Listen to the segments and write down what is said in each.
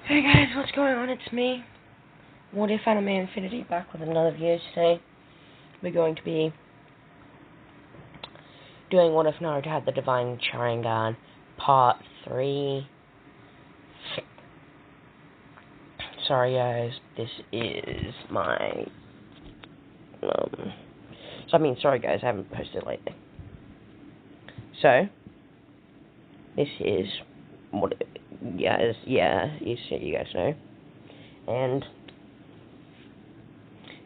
Hey guys, what's going on? It's me, What If Anime Infinity, back with another video today. We're going to be doing What If Naruto Had the Divine Sharingan, Part 3. Sorry guys, this is my, sorry guys, I haven't posted lately. So, this is, you guys know. And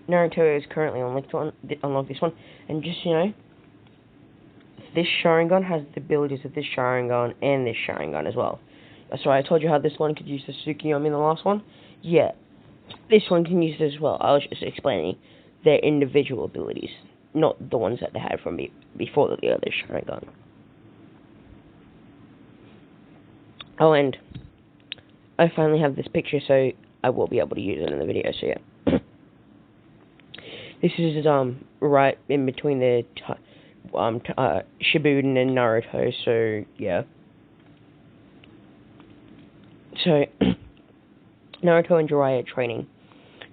Naruto is currently unlocked this one, and just this Sharingan has the abilities of this Sharingan and this Sharingan as well. So I told you how this one could use the Tsukiyomi in the last one. Yeah, this one can use it as well. I was just explaining their individual abilities, not the ones that they had from before the other Sharingan. Oh, and I finally have this picture, so I will be able to use it in the video. So yeah, this is right in between the Shippuden and Naruto. So yeah. So Naruto and Jiraiya training.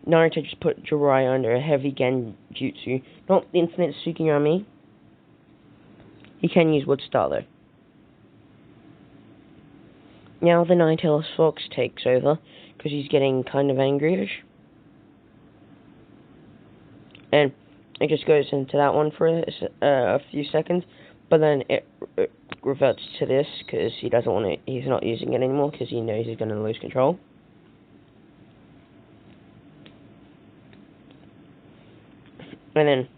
Naruto just put Jiraiya under a heavy genjutsu, not infinite Tsukiyomi. He can use wood style though. Now the Nine-Tailed Fox takes over, because he's getting kind of angry-ish. And it just goes into that one for a few seconds, but then it reverts to this, because he doesn't want it, he's not using it anymore, because he knows he's going to lose control. And then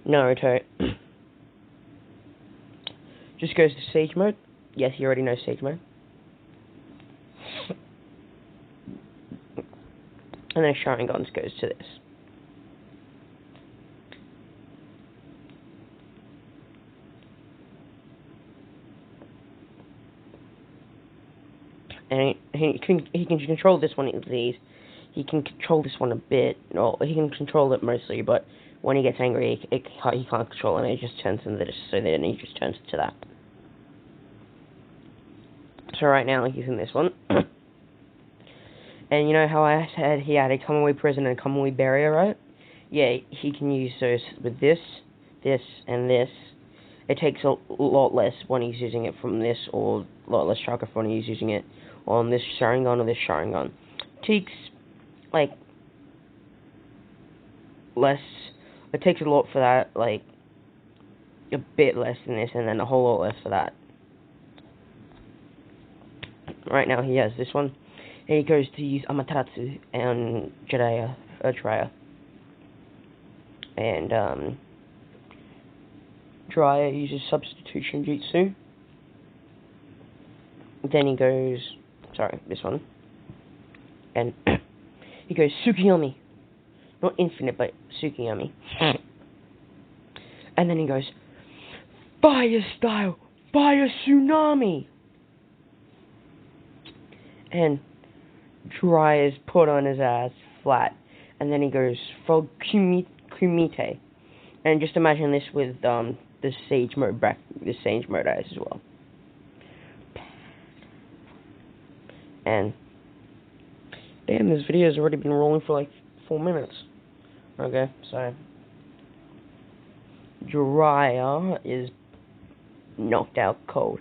Naruto just goes to Sage Mode. Yes, he already knows Sage Mode. And then Sharingan goes to this. And he can control this one with these. He can control this one a bit. No, he can control it mostly, but when he gets angry, he can't control it, and it just turns into this, so then he just turns to that. So right now, he's in this one. And you know how I said he had a common way prison and a common way barrier, right? Yeah, he can use those with this, and this. It takes a lot less when he's using it from this, or a lot less chakra when he's using it on this Sharingan or this Sharingan. It takes, like, less. It takes a lot for that, like, a bit less than this, and then a whole lot less for that. Right now, he has this one. And he goes to use Amaterasu and Jiraiya. And, Jiraiya uses Substitution Jutsu. Then he goes, this one. And he goes Tsukiyomi. Not infinite, but Tsukiyomi. And then he goes, Fire Style! Fire Tsunami! And Jiraiya's put on his ass flat. And then he goes Frog Kumite. And just imagine this with the Sage Mode eyes as well. And damn, this video has already been rolling for like 4 minutes. Okay, so Jiraiya is knocked out cold.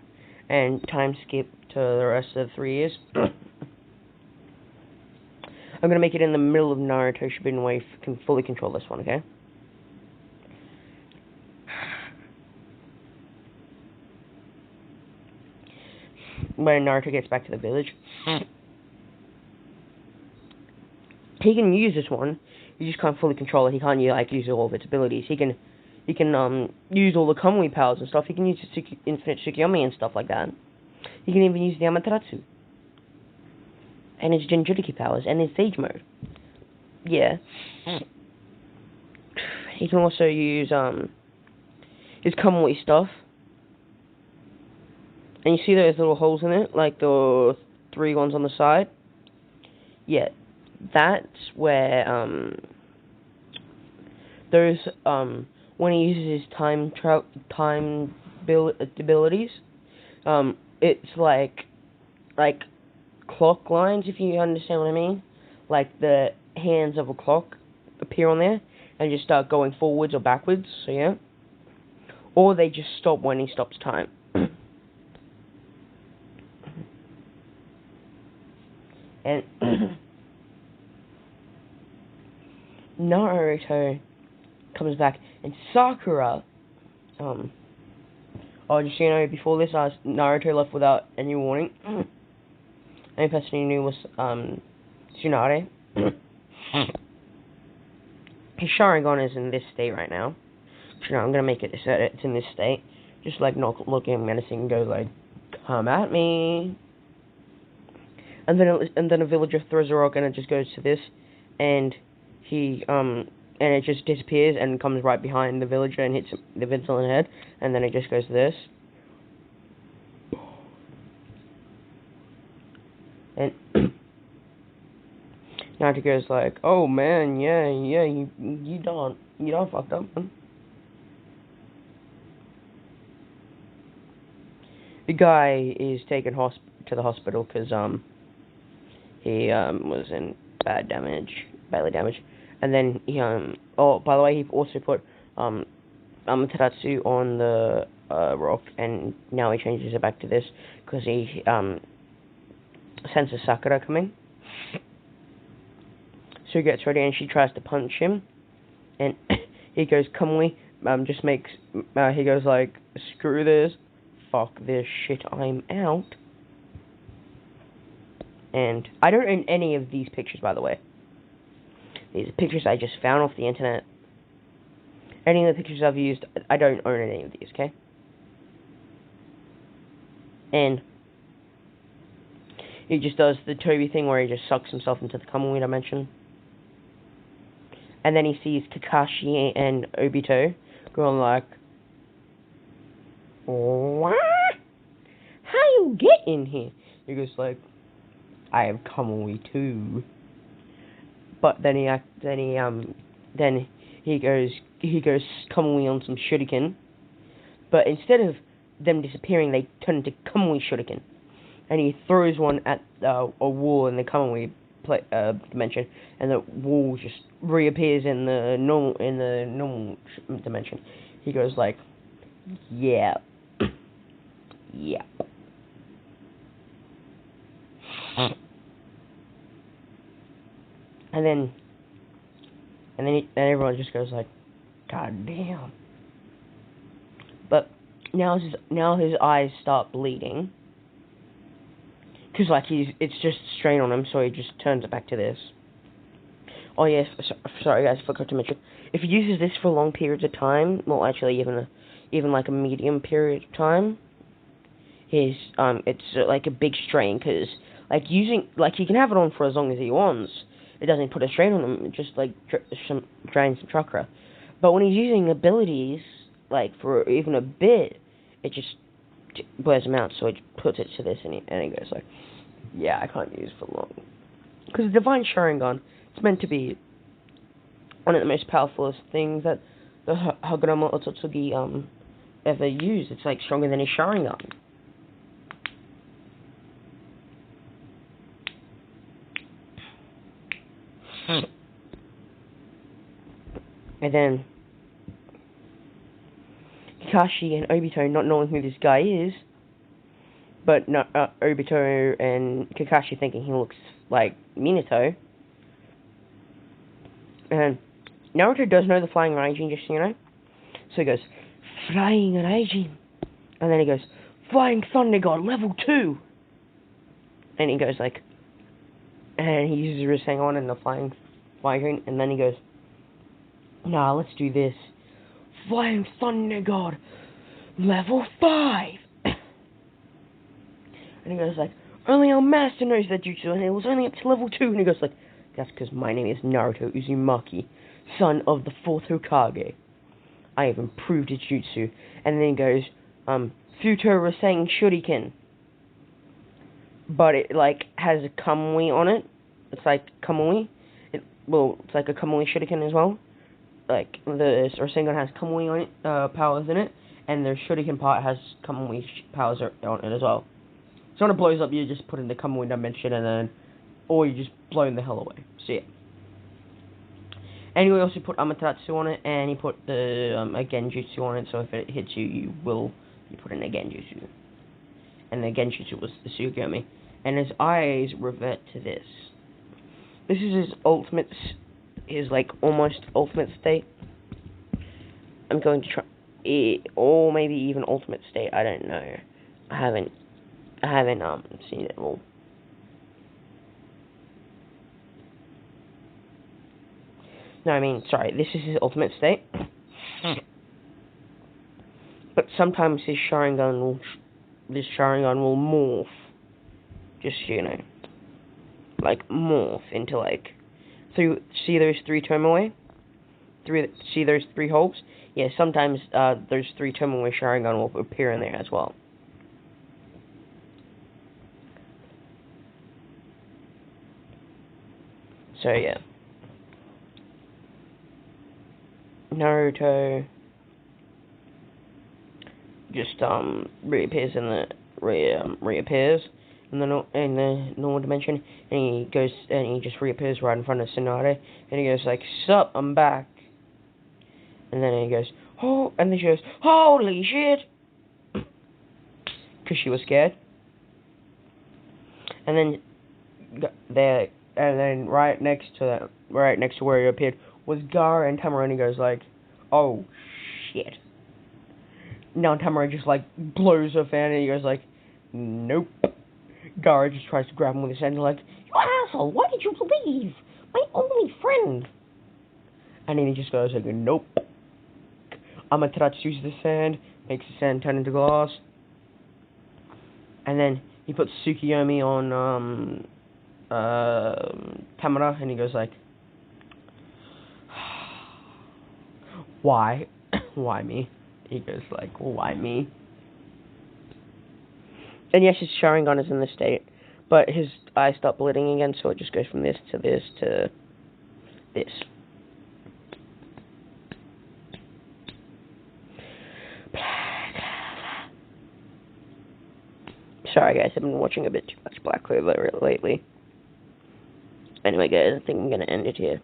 And time skip to the rest of the 3 years. I'm gonna make it in the middle of Naruto Shippuden where he can fully control this one, okay? When Naruto gets back to the village, he can use this one. He just can't fully control it. He can't use all of its abilities. He can use all the Kamui powers and stuff. He can use infinite Tsukiyomi and stuff like that. He can even use the Amaterasu and his Jinchuriki powers and his Sage Mode. Yeah. He can also use his Kamui stuff. And you see those little holes in it, like the 3 ones on the side? Yeah, that's where, those, when he uses his time abilities, it's like clock lines, if you understand what I mean. Like the hands of a clock appear on there and just start going forwards or backwards, so yeah. Or they just stop when he stops time. And Naruto comes back, and Sakura, oh, just so you know, before this, Naruto left without any warning. The only person he knew was, Tsunade. His Sharingan is in this state right now. So I'm gonna make it so it's in this state. Just like not looking menacing and go like, come at me. And then a villager throws a rock and it just goes to this, and and it just disappears and comes right behind the villager and hits the villager in the head, and then it just goes to this. And Naruto goes like, oh man, yeah, you don't fucked up, man. The guy is taken to the hospital because he was in badly damaged, and then he oh, by the way, he also put Amaterasu on the rock, and now he changes it back to this because he senses Sakura coming. So he gets ready and she tries to punch him, and he goes, come we, he goes like, screw this, fuck this shit, I'm out. And I don't own any of these pictures, by the way. These are pictures I just found off the internet. Any of the pictures I've used, I don't own any of these, okay? And he just does the Toby thing where he just sucks himself into the Kamui dimension. And then he sees Kakashi and Obito going like, what? How you get in here? He goes like, I have Kamui too. But then he goes Kamui on some shuriken. But instead of them disappearing, they turn into Kamui shuriken. And he throws one at a wall in the Kamui dimension, and the wall just reappears in the normal dimension. He goes like, yeah. Yeah. And then everyone just goes like, God damn. But now his eyes start bleeding, cause like it's just a strain on him, so he just turns it back to this. Oh yes, sorry guys, forgot to mention, if he uses this for long periods of time, well actually even like a medium period of time, it's like a big strain, cause he can have it on for as long as he wants. It doesn't put a strain on him. It just like drains some chakra. But when he's using abilities like for even a bit, it just wears him out. So it puts it to this, and he goes like, yeah, I can't use for long. Because the Divine Sharingan, it's meant to be one of the most powerful things that the Hagurama Otsutsugi ever used. It's like stronger than his Sharingan. And then Kakashi and Obito, not knowing who this guy is, but Obito and Kakashi thinking he looks like Minato. And Naruto does know the Flying Raijin, just so you know. So he goes, Flying Raijin. And then he goes, Flying Thunder God, level 2. And he goes like, and he uses Rasengan and the Flying Raijin, and then he goes, nah, let's do this. Flying Thunder God, level 5. And he goes like, only our master knows that jutsu, and it was only up to level 2. And he goes like, that's because my name is Naruto Uzumaki, son of the 4th Hokage. I have improved its jutsu. And then he goes, Futo Rasengan Shuriken. But it like has a Kamui on it. It's like Kamui. It's like a Kamui Shuriken as well. Like the Rasengan has Kamui on it, powers in it, and the Shuriken part has Kamui powers on it as well. So when it blows up, you just put in the Kamui dimension, and then, or you just blow the hell away. So yeah. And he also put Amaterasu on it, and he put the a Genjutsu on it, so if it hits you, you put in a Genjutsu. And the Genjutsu was the Tsukuyomi. And his eyes revert to this. This is his ultimate, his like almost ultimate state. I'm going to try it, or maybe even ultimate state, I don't know. I haven't seen it all. No, I mean, sorry, this is his ultimate state. But sometimes this Sharingan will morph. Just, like, morph into, like, see those 3 Tomoe? See those 3 holes? Yeah, sometimes, those 3 Tomoe Sharingan will appear in there as well. So, yeah. Naruto just reappears in the normal dimension, and he just reappears right in front of Tsunade, and he goes like, "Sup, I'm back." And then he goes, "Oh," and then she goes, "Holy shit," because she was scared. And then right next to where he appeared was Gaara and Tamara, and he goes like, "Oh shit." Now Tamara just like blows her fan, and he goes like, "Nope." Gaara just tries to grab him with his hand, like, "You asshole, why did you leave? My only friend." And then he just goes like, "Nope." Amaterasu uses the sand, makes the sand turn into glass. And then he puts Tsukuyomi on Tamara, and he goes like, "Why? Why me?" He goes like, "Well, why me?" And yes, his Sharingan is in this state, but his eyes stop bleeding again, so it just goes from this to this to this. Sorry guys, I've been watching a bit too much Black Clover lately. Anyway guys, I think I'm gonna end it here.